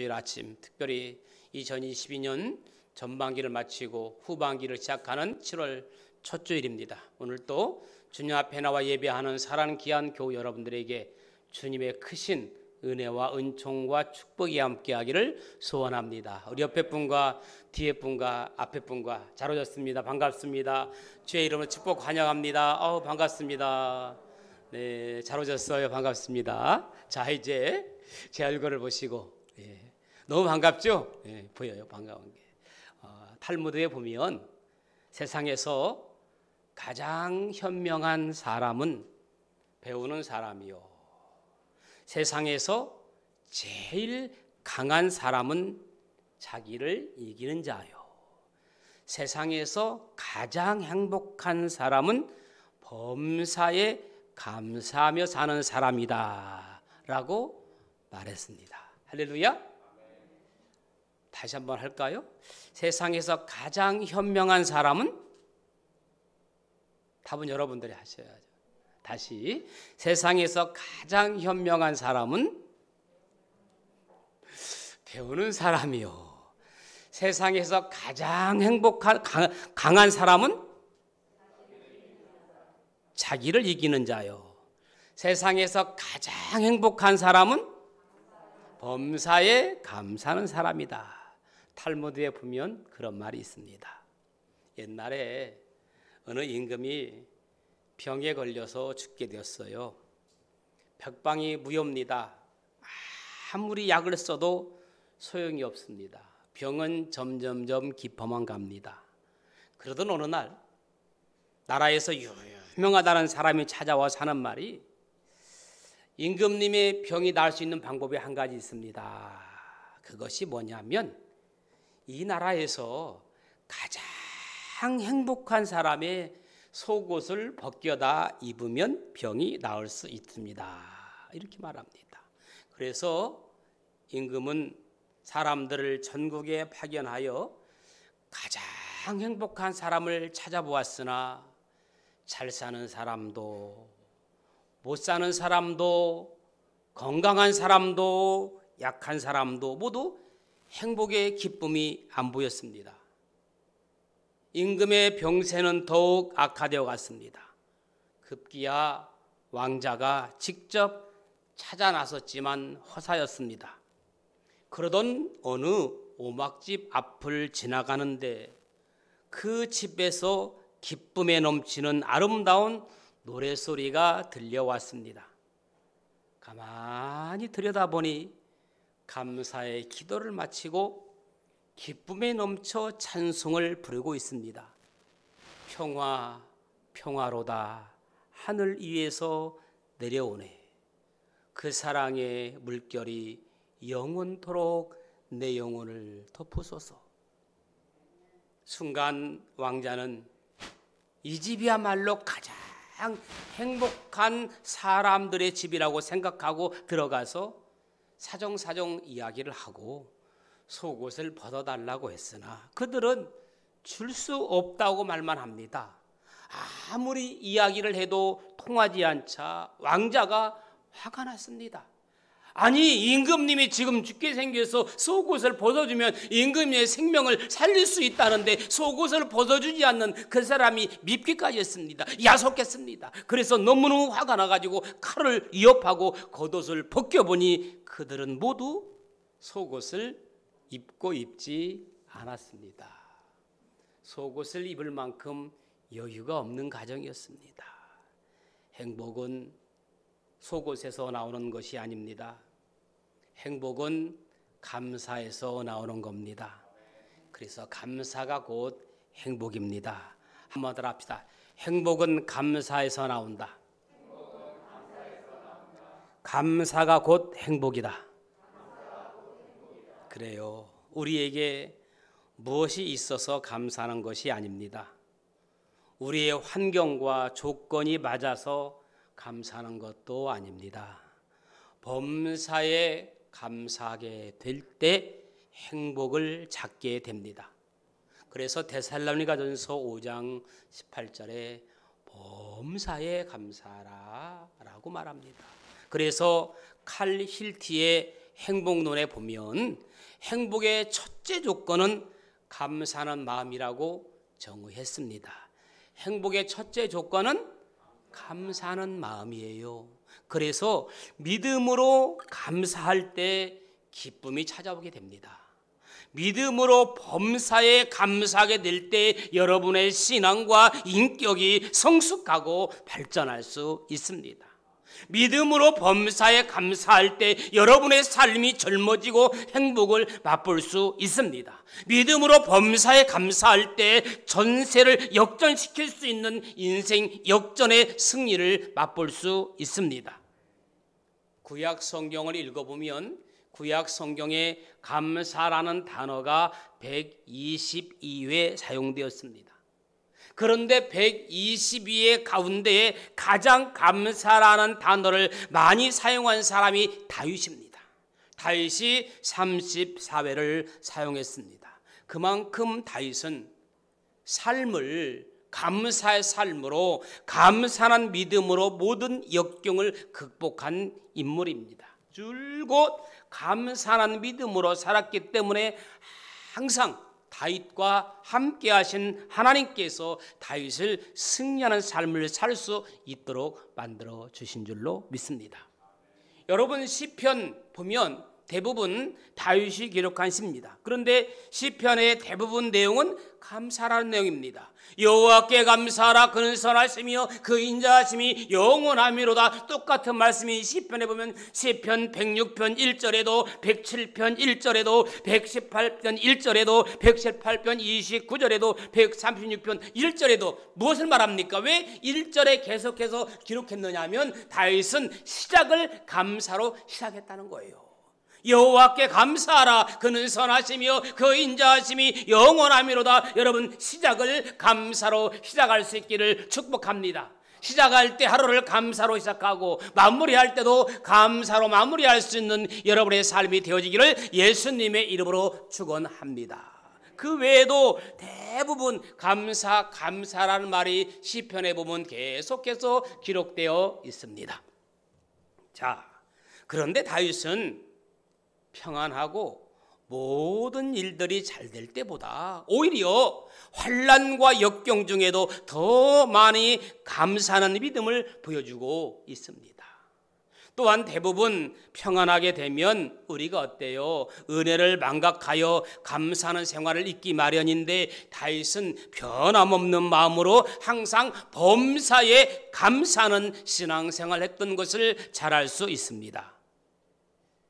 주일 아침 특별히 2022년 전반기를 마치고 후반기를 시작하는 7월 첫 주일입니다. 오늘 또 주님 앞에 나와 예배하는 사랑하는 귀한 교우 여러분들에게 주님의 크신 은혜와 은총과 축복이 함께하기를 소원합니다. 우리 옆에 분과 뒤에 분과 앞에 분과 잘 오셨습니다. 반갑습니다. 주의 이름으로 축복 환영합니다. 반갑습니다. 네, 잘 오셨어요. 반갑습니다. 자, 이제 제 얼굴을 보시고 너무 반갑죠? 보여요. 반가운 게. 탈무드에 보면 세상에서 가장 현명한 사람은 배우는 사람이요, 세상에서 제일 강한 사람은 자기를 이기는 자요, 세상에서 가장 행복한 사람은 범사에 감사하며 사는 사람이다 라고 말했습니다. 할렐루야. 다시 한번 할까요? 세상에서 가장 현명한 사람은, 답은 여러분들이 하셔야죠. 다시, 세상에서 가장 현명한 사람은 배우는 사람이요, 세상에서 가장 행복한 강한 사람은 자기를 이기는 자요, 세상에서 가장 행복한 사람은 범사에 감사하는 사람이다. 탈무드에 보면 그런 말이 있습니다. 옛날에 어느 임금이 병에 걸려서 죽게 되었어요. 벽방이 무효입니다. 아무리 약을 써도 소용이 없습니다. 병은 점점점 깊어만 갑니다. 그러던 어느 날 나라에서 유명하다는 사람이 찾아와서 하는 말이, 임금님의 병이 나을 수 있는 방법이 한 가지 있습니다. 그것이 뭐냐면, 이 나라에서 가장 행복한 사람의 속옷을 벗겨다 입으면 병이 나을 수 있습니다. 이렇게 말합니다. 그래서 임금은 사람들을 전국에 파견하여 가장 행복한 사람을 찾아보았으나 잘 사는 사람도 못 사는 사람도 건강한 사람도 약한 사람도 모두 행복의 기쁨이 안 보였습니다. 임금의 병세는 더욱 악화되어 갔습니다. 급기야 왕자가 직접 찾아 나섰지만 허사였습니다. 그러던 어느 오막집 앞을 지나가는데 그 집에서 기쁨에 넘치는 아름다운 노래소리가 들려왔습니다. 가만히 들여다보니 감사의 기도를 마치고 기쁨에 넘쳐 찬송을 부르고 있습니다. 평화 평화로다 하늘 위에서 내려오네. 그 사랑의 물결이 영원토록 내 영혼을 덮으소서. 순간 왕자는 이 집이야말로 가장 행복한 사람들의 집이라고 생각하고 들어가서 사정사정 이야기를 하고 속옷을 벗어달라고 했으나 그들은 줄 수 없다고 말만 합니다. 아무리 이야기를 해도 통하지 않자 왕자가 화가 났습니다. 아니, 임금님이 지금 죽게 생겨서 속옷을 벗어주면 임금님의 생명을 살릴 수 있다는데 속옷을 벗어주지 않는 그 사람이 밉기까지 했습니다. 야속했습니다. 그래서 너무너무 화가 나가지고 칼을 위협하고 겉옷을 벗겨보니 그들은 모두 속옷을 입고 입지 않았습니다. 속옷을 입을 만큼 여유가 없는 가정이었습니다. 행복은 속옷에서 나오는 것이 아닙니다. 행복은 감사에서 나오는 겁니다. 그래서 감사가 곧 행복입니다. 한번 더 합시다. 행복은 감사에서 나온다. 감사가 곧 행복이다. 그래요. 우리에게 무엇이 있어서 감사하는 것이 아닙니다. 우리의 환경과 조건이 맞아서 감사하는 것도 아닙니다. 범사에 감사하게 될 때 행복을 찾게 됩니다. 그래서 데살로니가전서 5장 18절에 범사에 감사하라 라고 말합니다. 그래서 칼 힐티의 행복론에 보면 행복의 첫째 조건은 감사하는 마음이라고 정의했습니다. 행복의 첫째 조건은 감사하는 마음이에요. 그래서 믿음으로 감사할 때 기쁨이 찾아오게 됩니다. 믿음으로 범사에 감사하게 될 때 여러분의 신앙과 인격이 성숙하고 발전할 수 있습니다. 믿음으로 범사에 감사할 때 여러분의 삶이 젊어지고 행복을 맛볼 수 있습니다. 믿음으로 범사에 감사할 때 전세를 역전시킬 수 있는 인생 역전의 승리를 맛볼 수 있습니다. 구약 성경을 읽어보면 구약 성경에 감사라는 단어가 122회 사용되었습니다. 그런데 122회 가운데에 가장 감사라는 단어를 많이 사용한 사람이 다윗입니다. 다윗이 34회를 사용했습니다. 그만큼 다윗은 삶을 감사의 삶으로 감사한 믿음으로 모든 역경을 극복한 인물입니다. 줄곧 감사한 믿음으로 살았기 때문에 항상 다윗과 함께 하신 하나님께서 다윗을 승리하는 삶을 살 수 있도록 만들어 주신 줄로 믿습니다. 여러분 시편 보면 대부분 다윗이 기록한 시입니다. 그런데 시편의 대부분 내용은 감사라는 내용입니다. 여호와께 감사하라 그는 선하시며 그 인자하심이 영원하미로다. 똑같은 말씀이 시편에 보면 시편 106편 1절에도 107편 1절에도 118편 1절에도 118편 29절에도 136편 1절에도 무엇을 말합니까? 왜 1절에 계속해서 기록했느냐 하면 다윗은 시작을 감사로 시작했다는 거예요. 여호와께 감사하라 그는 선하시며 그 인자하심이 영원하미로다. 여러분 시작을 감사로 시작할 수 있기를 축복합니다. 시작할 때 하루를 감사로 시작하고 마무리할 때도 감사로 마무리할 수 있는 여러분의 삶이 되어지기를 예수님의 이름으로 축원합니다. 그 외에도 대부분 감사라는 말이 시편에 보면 계속해서 기록되어 있습니다. 자, 그런데 다윗은 평안하고 모든 일들이 잘 될 때보다 오히려 환난과 역경 중에도 더 많이 감사하는 믿음을 보여주고 있습니다. 또한 대부분 평안하게 되면 우리가 어때요? 은혜를 망각하여 감사하는 생활을 잊기 마련인데 다윗은 변함없는 마음으로 항상 범사에 감사하는 신앙생활을 했던 것을 잘 알 수 있습니다.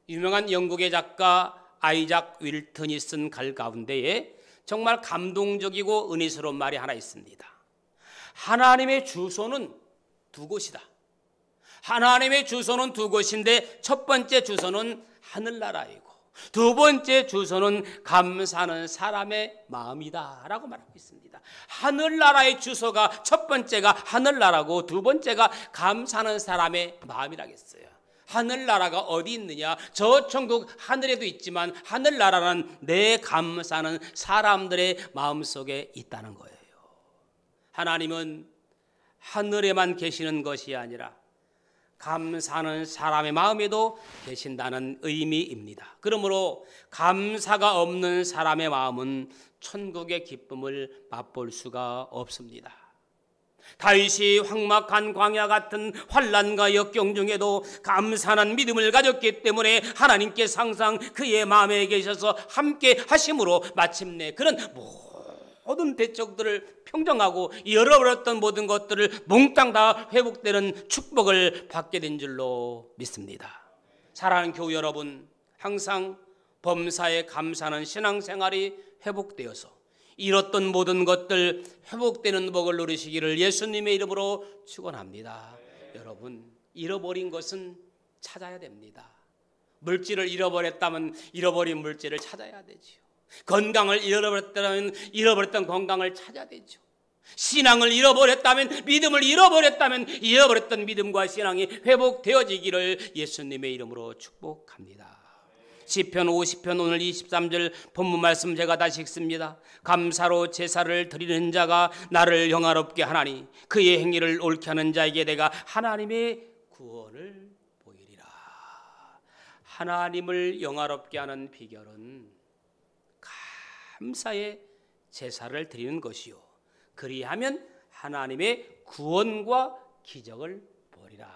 유명한 영국의 작가 아이작 윌턴이 쓴 글 가운데에 정말 감동적이고 은혜스러운 말이 하나 있습니다. 하나님의 주소는 두 곳이다. 하나님의 주소는 두 곳인데 첫 번째 주소는 하늘나라이고 두 번째 주소는 감사하는 사람의 마음이다 라고 말하고 있습니다. 하늘나라의 주소가 첫 번째가 하늘나라고 두 번째가 감사하는 사람의 마음이라겠어요. 하늘나라가 어디 있느냐? 저 천국 하늘에도 있지만 하늘나라는 내 감사하는 사람들의 마음속에 있다는 거예요. 하나님은 하늘에만 계시는 것이 아니라 감사하는 사람의 마음에도 계신다는 의미입니다. 그러므로 감사가 없는 사람의 마음은 천국의 기쁨을 맛볼 수가 없습니다. 다윗이 황막한 광야 같은 환난과 역경 중에도 감사한 믿음을 가졌기 때문에 하나님께서 항상 그의 마음에 계셔서 함께 하심으로 마침내 그런 모든 대적들을 평정하고 잃어버렸던 모든 것들을 몽땅 다 회복되는 축복을 받게 된 줄로 믿습니다. 사랑하는 교우 여러분, 항상 범사에 감사하는 신앙생활이 회복되어서 잃었던 모든 것들 회복되는 복을 누리시기를 예수님의 이름으로 축원합니다. 여러분, 잃어버린 것은 찾아야 됩니다. 물질을 잃어버렸다면 잃어버린 물질을 찾아야 되죠. 건강을 잃어버렸다면 잃어버렸던 건강을 찾아야 되죠. 신앙을 잃어버렸다면 믿음을 잃어버렸다면 잃어버렸던 믿음과 신앙이 회복되어지기를 예수님의 이름으로 축복합니다. 시편 50편 오늘 23절 본문 말씀 제가 다시 읽습니다. 감사로 제사를 드리는 자가 나를 영화롭게 하나니 그의 행위를 옳게 하는 자에게 내가 하나님의 구원을 보이리라. 하나님을 영화롭게 하는 비결은 감사의 제사를 드리는 것이요, 그리하면 하나님의 구원과 기적을 보리라.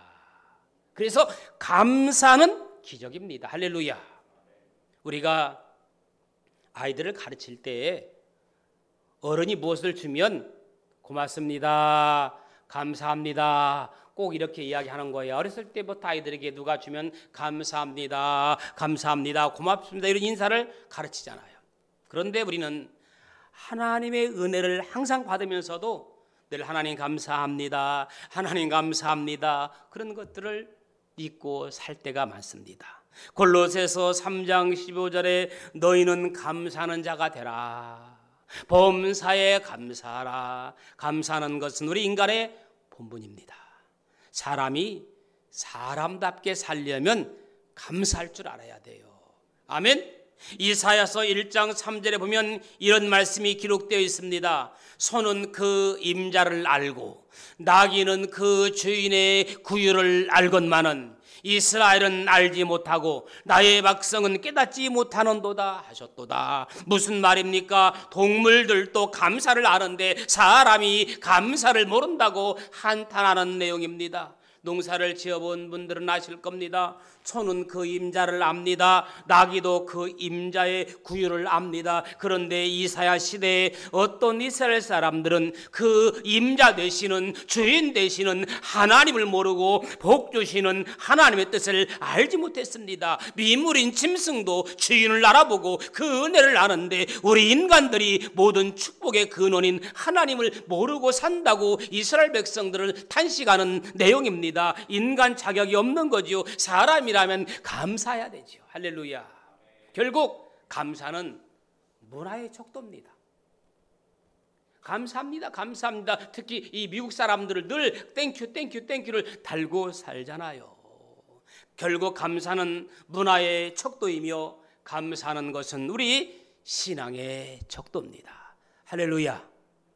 그래서 감사는 기적입니다. 할렐루야. 우리가 아이들을 가르칠 때 어른이 무엇을 주면 고맙습니다, 감사합니다, 꼭 이렇게 이야기하는 거예요. 어렸을 때부터 아이들에게 누가 주면 감사합니다, 감사합니다, 고맙습니다 이런 인사를 가르치잖아요. 그런데 우리는 하나님의 은혜를 항상 받으면서도 늘 하나님 감사합니다, 하나님 감사합니다 그런 것들을 잊고 살 때가 많습니다. 골로새서 3장 15절에 너희는 감사하는 자가 되라, 범사에 감사하라. 감사하는 것은 우리 인간의 본분입니다. 사람이 사람답게 살려면 감사할 줄 알아야 돼요. 아멘. 이사야서 1장 3절에 보면 이런 말씀이 기록되어 있습니다. 소는 그 임자를 알고 나귀는 그 주인의 구유를 알건만은 이스라엘은 알지 못하고 나의 백성은 깨닫지 못하는도다 하셨도다. 무슨 말입니까? 동물들도 감사를 아는데 사람이 감사를 모른다고 한탄하는 내용입니다. 농사를 지어본 분들은 아실 겁니다. 소는 그 임자를 압니다. 나귀도 그 임자의 구유를 압니다. 그런데 이사야 시대에 어떤 이스라엘 사람들은 그 임자 되시는 주인 되시는 하나님을 모르고 복 주시는 하나님의 뜻을 알지 못했습니다. 미물인 짐승도 주인을 알아보고 그 은혜를 아는데 우리 인간들이 모든 축복의 근원인 하나님을 모르고 산다고 이스라엘 백성들을 탄식하는 내용입니다. 인간 자격이 없는 거지요. 사람이라면 감사해야 되죠. 할렐루야. 결국 감사는 문화의 척도입니다. 감사합니다, 감사합니다. 특히 이 미국 사람들을 늘 땡큐 땡큐 땡큐를 달고 살잖아요. 결국 감사는 문화의 척도이며 감사하는 것은 우리 신앙의 척도입니다. 할렐루야.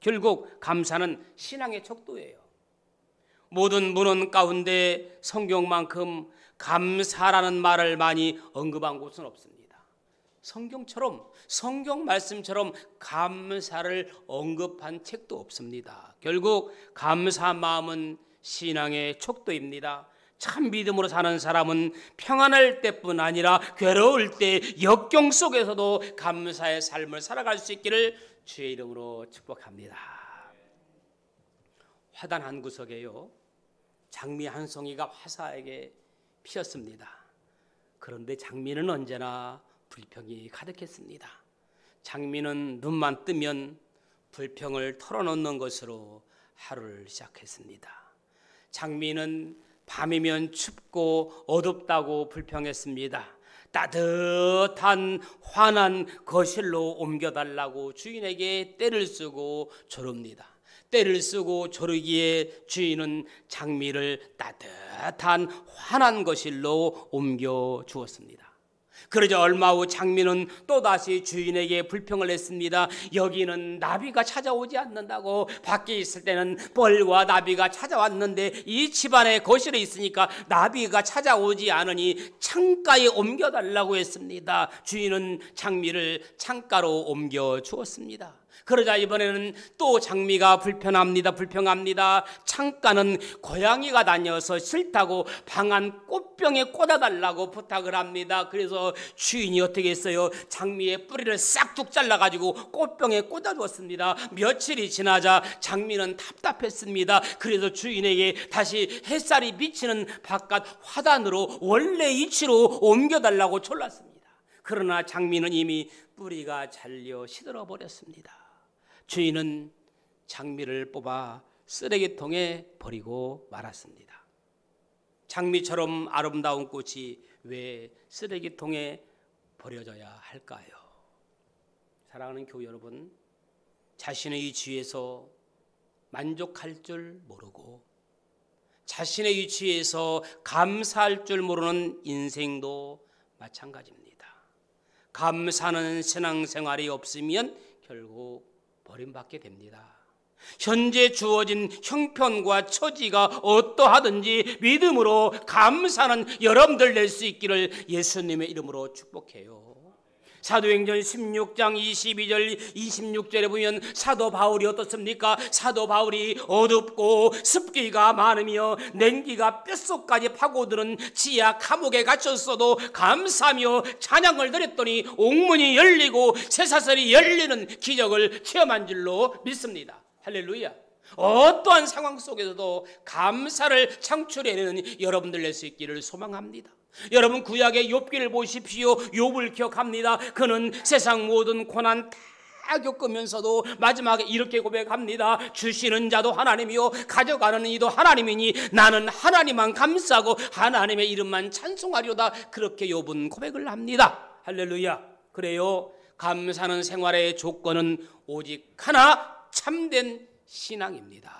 결국 감사는 신앙의 척도예요. 모든 문헌 가운데 성경만큼 감사라는 말을 많이 언급한 곳은 없습니다. 성경처럼, 성경 말씀처럼 감사를 언급한 책도 없습니다. 결국 감사한 마음은 신앙의 척도입니다. 참 믿음으로 사는 사람은 평안할 때뿐 아니라 괴로울 때 역경 속에서도 감사의 삶을 살아갈 수 있기를 주의 이름으로 축복합니다. 화단 한 구석에요, 장미 한 송이가 화사하게 피었습니다. 그런데 장미는 언제나 불평이 가득했습니다. 장미는 눈만 뜨면 불평을 털어놓는 것으로 하루를 시작했습니다. 장미는 밤이면 춥고 어둡다고 불평했습니다. 따뜻한 환한 거실로 옮겨달라고 주인에게 떼를 쓰고 조릅니다. 때를 쓰고 조르기에 주인은 장미를 따뜻한 환한 거실로 옮겨 주었습니다. 그러자 얼마 후 장미는 또다시 주인에게 불평을 했습니다. 여기는 나비가 찾아오지 않는다고. 밖에 있을 때는 벌과 나비가 찾아왔는데 이 집안에 거실에 있으니까 나비가 찾아오지 않으니 창가에 옮겨달라고 했습니다. 주인은 장미를 창가로 옮겨 주었습니다. 그러자 이번에는 또 장미가 불평합니다. 창가는 고양이가 다녀서 싫다고 방 안 꽃병에 꽂아달라고 부탁을 합니다. 그래서 주인이 어떻게 했어요? 장미의 뿌리를 싹둑 잘라가지고 꽃병에 꽂아주었습니다. 며칠이 지나자 장미는 답답했습니다. 그래서 주인에게 다시 햇살이 비치는 바깥 화단으로 원래 위치로 옮겨달라고 졸랐습니다. 그러나 장미는 이미 뿌리가 잘려 시들어 버렸습니다. 주인은 장미를 뽑아 쓰레기통에 버리고 말았습니다. 장미처럼 아름다운 꽃이 왜 쓰레기통에 버려져야 할까요? 사랑하는 교우 여러분, 자신의 위치에서 만족할 줄 모르고 자신의 위치에서 감사할 줄 모르는 인생도 마찬가지입니다. 감사하는 신앙생활이 없으면 결국 버림받게 됩니다. 현재 주어진 형편과 처지가 어떠하든지 믿음으로 감사하는 여러분들 될 수 있기를 예수님의 이름으로 축복해요. 사도행전 16장 22절 26절에 보면 사도 바울이 어떻습니까? 사도 바울이 어둡고 습기가 많으며 냉기가 뼛속까지 파고드는 지하 감옥에 갇혔어도 감사하며 찬양을 드렸더니 옥문이 열리고 쇠사슬이 열리는 기적을 체험한 줄로 믿습니다. 할렐루야. 어떠한 상황 속에서도 감사를 창출해내는 여러분들 될 수 있기를 소망합니다. 여러분 구약의 욥기를 보십시오. 욥을 기억합니다. 그는 세상 모든 고난 다 겪으면서도 마지막에 이렇게 고백합니다. 주시는 자도 하나님이요 가져가는 이도 하나님이니 나는 하나님만 감사하고 하나님의 이름만 찬송하리로다. 그렇게 욥은 고백을 합니다. 할렐루야. 그래요. 감사하는 생활의 조건은 오직 하나, 참된 신앙입니다.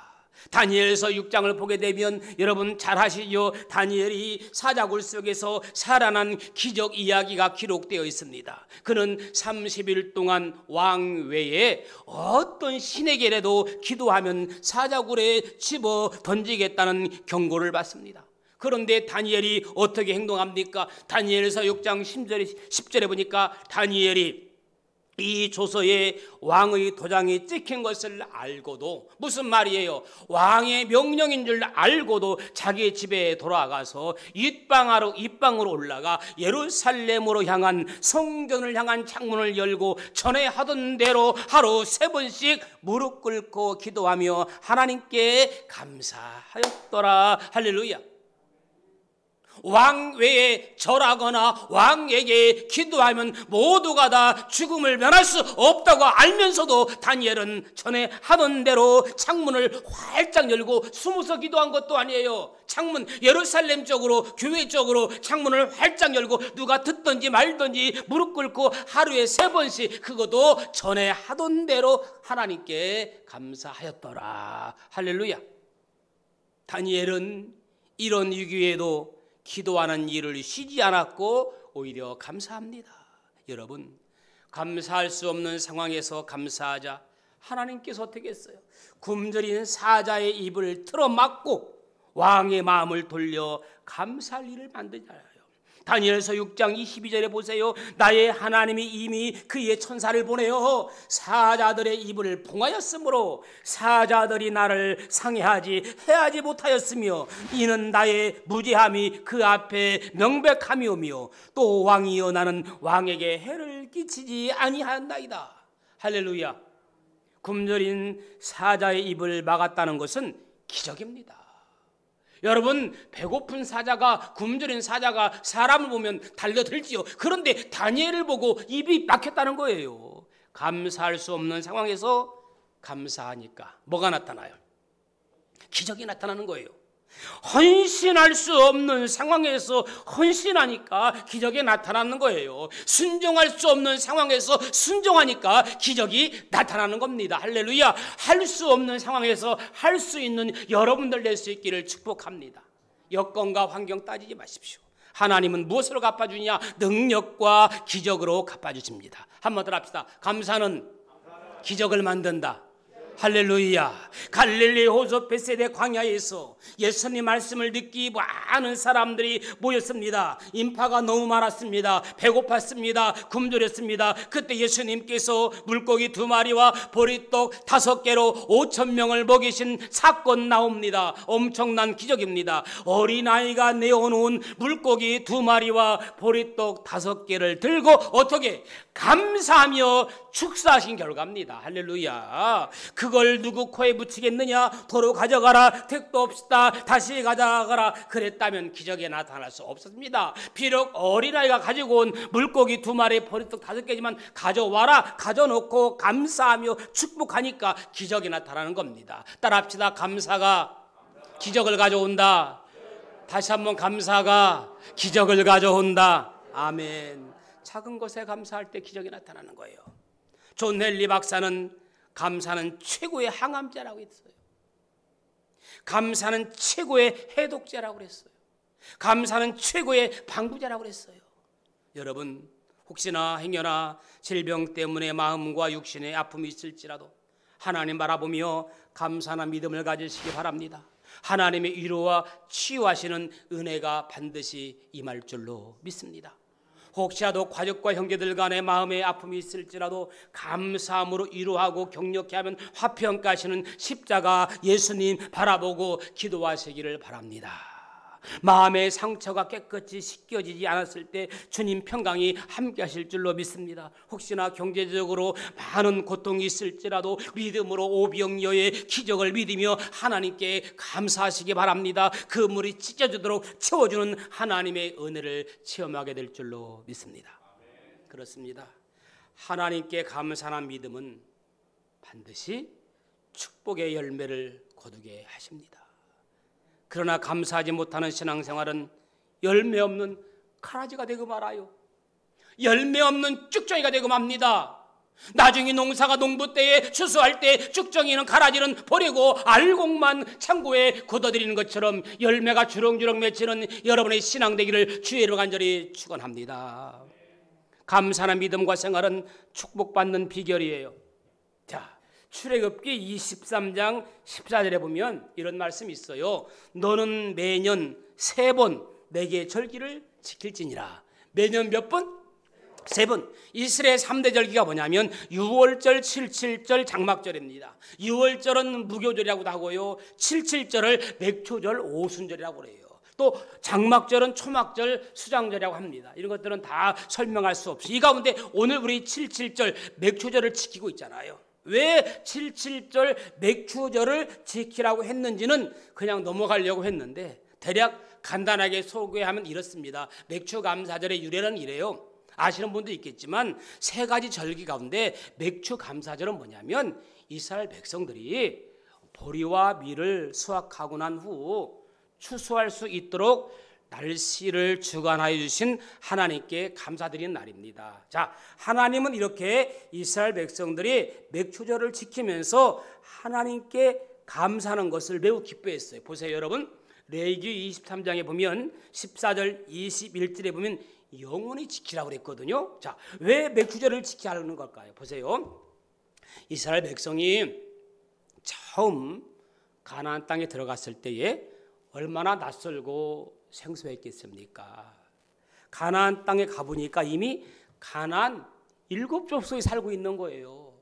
다니엘서 6장을 보게 되면 여러분 잘 아시죠? 다니엘이 사자굴 속에서 살아난 기적 이야기가 기록되어 있습니다. 그는 30일 동안 왕 외에 어떤 신에게라도 기도하면 사자굴에 집어 던지겠다는 경고를 받습니다. 그런데 다니엘이 어떻게 행동합니까? 다니엘서 6장 10절에 보니까 다니엘이 이 조서에 왕의 도장이 찍힌 것을 알고도, 무슨 말이에요? 왕의 명령인 줄 알고도 자기 집에 돌아가서 입방으로 올라가 예루살렘으로 향한 성전을 향한 창문을 열고 전에 하던 대로 하루 3번씩 무릎 꿇고 기도하며 하나님께 감사하였더라. 할렐루야. 왕 외에 절하거나 왕에게 기도하면 모두가 다 죽음을 면할 수 없다고 알면서도 다니엘은 전에 하던 대로 창문을 활짝 열고 숨어서 기도한 것도 아니에요. 창문, 예루살렘 쪽으로, 교회 쪽으로 창문을 활짝 열고 누가 듣든지 말든지 무릎 꿇고 하루에 3번씩, 그것도 전에 하던 대로 하나님께 감사하였더라. 할렐루야. 다니엘은 이런 위기에도 기도하는 일을 쉬지 않았고 오히려 감사합니다. 여러분, 감사할 수 없는 상황에서 감사하자. 하나님께서 어떻게 했어요? 굶주린 사자의 입을 틀어막고 왕의 마음을 돌려 감사할 일을 만들잖아요. 다니엘서 6장 22절에 보세요. 나의 하나님이 이미 그의 천사를 보내어 사자들의 입을 봉하였으므로 사자들이 나를 상해하지 해하지 못하였으며 이는 나의 무죄함이 그 앞에 명백함이오며 또 왕이여 나는 왕에게 해를 끼치지 아니하였나이다. 할렐루야. 굶주린 사자의 입을 막았다는 것은 기적입니다. 여러분, 배고픈 사자가, 굶주린 사자가 사람을 보면 달려들지요. 그런데 다니엘을 보고 입이 막혔다는 거예요. 감사할 수 없는 상황에서 감사하니까 뭐가 나타나요? 기적이 나타나는 거예요. 헌신할 수 없는 상황에서 헌신하니까 기적이 나타나는 거예요. 순종할 수 없는 상황에서 순종하니까 기적이 나타나는 겁니다. 할렐루야. 할 수 없는 상황에서 할 수 있는 여러분들 될 수 있기를 축복합니다. 여건과 환경 따지지 마십시오. 하나님은 무엇으로 갚아주냐? 능력과 기적으로 갚아주십니다. 한번 더 합시다. 감사는 기적을 만든다. 할렐루야. 갈릴리 호수 벳세다 광야에서 예수님 말씀을 듣기 많은 사람들이 모였습니다. 인파가 너무 많았습니다. 배고팠습니다. 굶주렸습니다. 그때 예수님께서 물고기 2마리와 보리떡 5개로 5,000명을 먹이신 사건 나옵니다. 엄청난 기적입니다. 어린아이가 내어놓은 물고기 2마리와 보리떡 5개를 들고 어떻게 감사하며 축사하신 결과입니다. 할렐루야. 그걸 누구 코에 붙이겠느냐? 도로 가져가라. 택도 없다. 다시 가져가라. 그랬다면 기적이 나타날 수 없었습니다. 비록 어린아이가 가지고 온 물고기 2마리, 보리떡 5개지만 가져와라. 가져놓고 감사하며 축복하니까 기적이 나타나는 겁니다. 따라합시다. 감사가 기적을 가져온다. 다시 한번 감사가 기적을 가져온다. 아멘. 작은 것에 감사할 때 기적이 나타나는 거예요. 존 헨리 박사는 감사는 최고의 항암제라고 했어요. 감사는 최고의 해독제라고 했어요. 감사는 최고의 방부제라고 했어요. 여러분, 혹시나 행여나 질병 때문에 마음과 육신의 아픔이 있을지라도 하나님 바라보며 감사한 믿음을 가지시기 바랍니다. 하나님의 위로와 치유하시는 은혜가 반드시 임할 줄로 믿습니다. 혹시라도 가족과 형제들 간에 마음의 아픔이 있을지라도 감사함으로 위로하고 격려케 하면 화평가시는 십자가 예수님 바라보고 기도하시기를 바랍니다. 마음의 상처가 깨끗이 씻겨지지 않았을 때 주님 평강이 함께 하실 줄로 믿습니다. 혹시나 경제적으로 많은 고통이 있을지라도 믿음으로 오병이어의 기적을 믿으며 하나님께 감사하시기 바랍니다. 그 물이 찢어지도록 채워주는 하나님의 은혜를 체험하게 될 줄로 믿습니다. 그렇습니다. 하나님께 감사한 믿음은 반드시 축복의 열매를 거두게 하십니다. 그러나 감사하지 못하는 신앙생활은 열매 없는 가라지가 되고 말아요. 열매 없는 쭉정이가 되고 맙니다. 나중에 농사가 농부 때에 추수할 때 쭉정이는 가라지는 버리고 알곡만 창고에 걷어들이는 것처럼 열매가 주렁주렁 맺히는 여러분의 신앙 되기를 주의 이름으로 간절히 축원합니다. 감사한 믿음과 생활은 축복받는 비결이에요. 자, 출애굽기 23장 14절에 보면 이런 말씀이 있어요. 너는 매년 3번 내게 절기를 지킬지니라. 매년 몇 번? 3번. 이스라엘 3대 절기가 뭐냐면 6월절, 77절, 장막절입니다. 6월절은 무교절이라고도 하고요. 77절을 맥초절, 오순절이라고 그래요. 또 장막절은 초막절, 수장절이라고 합니다. 이런 것들은 다 설명할 수 없이 이 가운데 오늘 우리 77절 맥초절을 지키고 있잖아요. 왜 77절 맥추절을 지키라고 했는지는 그냥 넘어가려고 했는데 대략 간단하게 소개하면 이렇습니다. 맥추감사절의 유래는 이래요. 아시는 분도 있겠지만 3가지 절기 가운데 맥추감사절은 뭐냐면 이스라엘 백성들이 보리와 밀을 수확하고 난 후 추수할 수 있도록 날씨를 주관하여 주신 하나님께 감사드리는 날입니다. 자, 하나님은 이렇게 이스라엘 백성들이 맥추절을 지키면서 하나님께 감사하는 것을 매우 기뻐했어요. 보세요, 여러분. 레위기 23장에 보면 14절 21절에 보면 영원히 지키라고 그랬거든요. 자, 왜 맥추절을 지켜야 하는 걸까요? 보세요. 이스라엘 백성이 처음 가나안 땅에 들어갔을 때에 얼마나 낯설고 생소했겠습니까? 가나안 땅에 가보니까 이미 가나안 7족속이 살고 있는 거예요.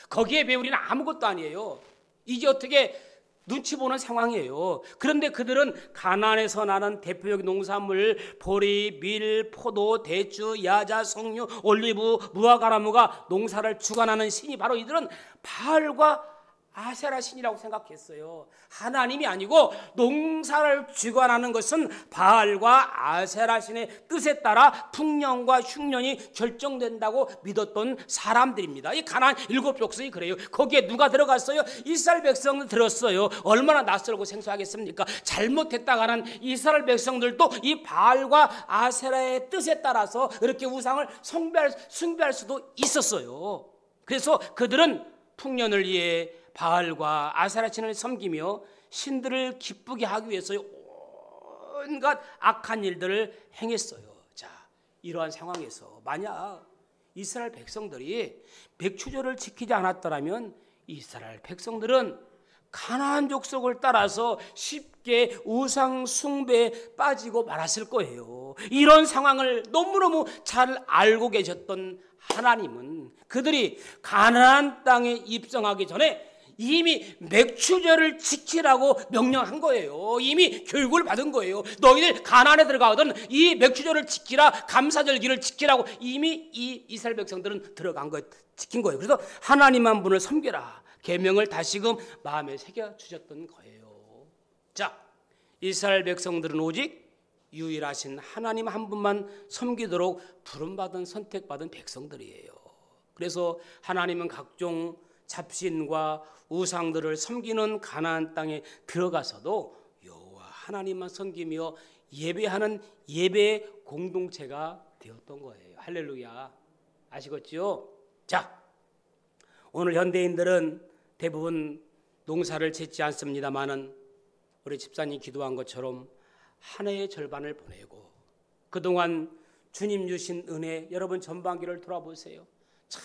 거기에 배우리는 아무것도 아니에요. 이게 어떻게 눈치 보는 상황이에요. 그런데 그들은 가나안에서 나는 대표적인 농산물 보리, 밀, 포도, 대추, 야자, 석류, 올리브, 무화과나무가 농사를 주관하는 신이 바로 이들은 바알과 아세라 신이라고 생각했어요. 하나님이 아니고 농사를 주관하는 것은 바알과 아세라 신의 뜻에 따라 풍년과 흉년이 결정된다고 믿었던 사람들입니다. 이 가나안 7족속이 그래요. 거기에 누가 들어갔어요? 이스라엘 백성들 들었어요. 얼마나 낯설고 생소하겠습니까? 잘못했다가는 이스라엘 백성들도 이 바알과 아세라의 뜻에 따라서 이렇게 우상을 숭배할 수도 있었어요. 그래서 그들은 풍년을 위해 바알과 아세라 신을 섬기며 신들을 기쁘게 하기 위해서 온갖 악한 일들을 행했어요. 자, 이러한 상황에서 만약 이스라엘 백성들이 맥추절을 지키지 않았더라면 이스라엘 백성들은 가나안 족속을 따라서 쉽게 우상 숭배에 빠지고 말았을 거예요. 이런 상황을 너무너무 잘 알고 계셨던 하나님은 그들이 가나안 땅에 입성하기 전에 이미 맥추절을 지키라고 명령한 거예요. 이미 교육을 받은 거예요. 너희들 가나안에 들어가거든 이 맥추절을 지키라, 감사절기를 지키라고 이미 이 이스라엘 백성들은 들어간 거 지킨 거예요. 그래서 하나님 한 분을 섬겨라 계명을 다시금 마음에 새겨 주셨던 거예요. 자, 이스라엘 백성들은 오직 유일하신 하나님 한 분만 섬기도록 부름받은 선택받은 백성들이에요. 그래서 하나님은 각종 잡신과 우상들을 섬기는 가나안 땅에 들어가서도 여호와 하나님만 섬기며 예배하는 예배 공동체가 되었던 거예요. 할렐루야. 아시겠죠? 자, 오늘 현대인들은 대부분 농사를 짓지 않습니다마는 우리 집사님 기도한 것처럼 한 해의 절반을 보내고 그동안 주님 주신 은혜 여러분 전반기를 돌아보세요. 참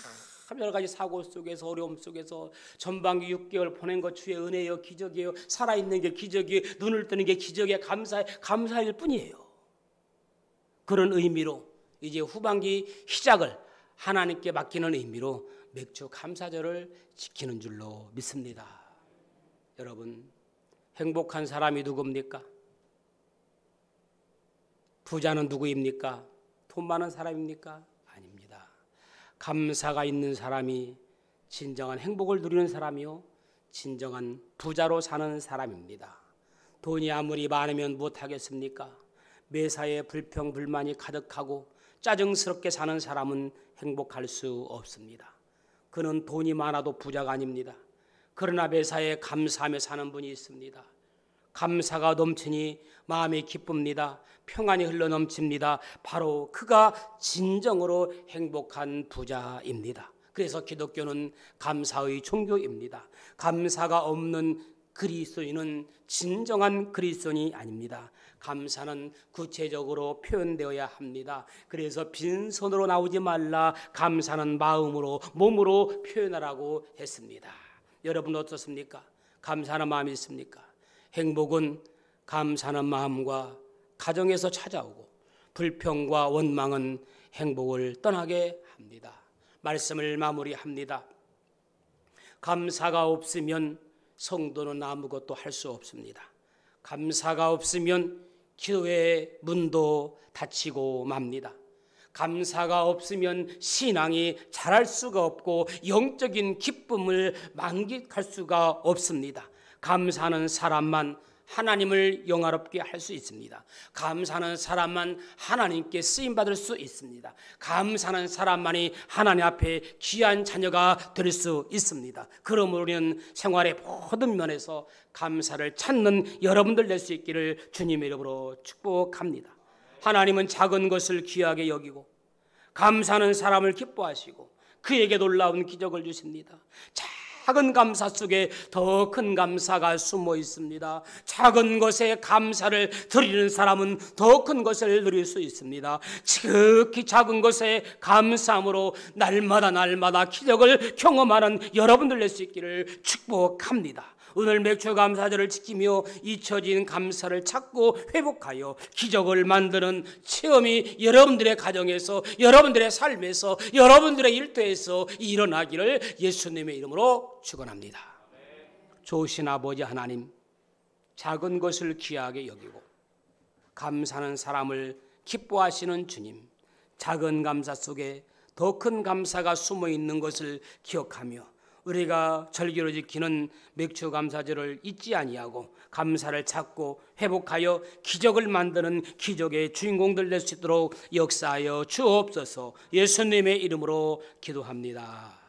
참 여러 가지 사고 속에서 어려움 속에서 전반기 6개월 보낸 것 주의 은혜요 기적이에요. 살아있는 게 기적이에요. 눈을 뜨는 게 기적이에요. 감사일 뿐이에요. 그런 의미로 이제 후반기 시작을 하나님께 맡기는 의미로 맥주 감사절을 지키는 줄로 믿습니다. 여러분, 행복한 사람이 누굽니까? 부자는 누구입니까? 돈 많은 사람입니까? 아닙니다. 감사가 있는 사람이 진정한 행복을 누리는 사람이요, 진정한 부자로 사는 사람입니다. 돈이 아무리 많으면 무엇하겠습니까? 매사에 불평 불만이 가득하고 짜증스럽게 사는 사람은 행복할 수 없습니다. 그는 돈이 많아도 부자가 아닙니다. 그러나 매사에 감사하며 사는 분이 있습니다. 감사가 넘치니 마음이 기쁩니다. 평안이 흘러넘칩니다. 바로 그가 진정으로 행복한 부자입니다. 그래서 기독교는 감사의 종교입니다. 감사가 없는 그리스도인은 진정한 그리스도인이 아닙니다. 감사는 구체적으로 표현되어야 합니다. 그래서 빈손으로 나오지 말라. 감사는 마음으로, 몸으로 표현하라고 했습니다. 여러분 어떻습니까? 감사하는 마음이 있습니까? 행복은 감사하는 마음과 가정에서 찾아오고 불평과 원망은 행복을 떠나게 합니다. 말씀을 마무리합니다. 감사가 없으면 성도는 아무것도 할 수 없습니다. 감사가 없으면 기도의 문도 닫히고 맙니다. 감사가 없으면 신앙이 자랄 수가 없고 영적인 기쁨을 만끽할 수가 없습니다. 감사하는 사람만 하나님을 영화롭게 할 수 있습니다. 감사하는 사람만 하나님께 쓰임받을 수 있습니다. 감사하는 사람만이 하나님 앞에 귀한 자녀가 될 수 있습니다. 그러므로 우리는 생활의 모든 면에서 감사를 찾는 여러분들 될 수 있기를 주님의 이름으로 축복합니다. 하나님은 작은 것을 귀하게 여기고 감사하는 사람을 기뻐하시고 그에게 놀라운 기적을 주십니다. 작은 감사 속에 더 큰 감사가 숨어 있습니다. 작은 것에 감사를 드리는 사람은 더 큰 것을 누릴 수 있습니다. 지극히 작은 것에 감사함으로 날마다 기적을 경험하는 여러분들 될 수 있기를 축복합니다. 오늘 맥주 감사절을 지키며 잊혀진 감사를 찾고 회복하여 기적을 만드는 체험이 여러분들의 가정에서, 여러분들의 삶에서, 여러분들의 일터에서 일어나기를 예수님의 이름으로 축원합니다. 좋으신 아버지 하나님, 작은 것을 귀하게 여기고 감사하는 사람을 기뻐하시는 주님, 작은 감사 속에 더 큰 감사가 숨어 있는 것을 기억하며 우리가 절기로 지키는 맥주 감사절을 잊지 아니하고 감사를 찾고 회복하여 기적을 만드는 기적의 주인공들 될 수 있도록 역사하여 주옵소서. 예수님의 이름으로 기도합니다.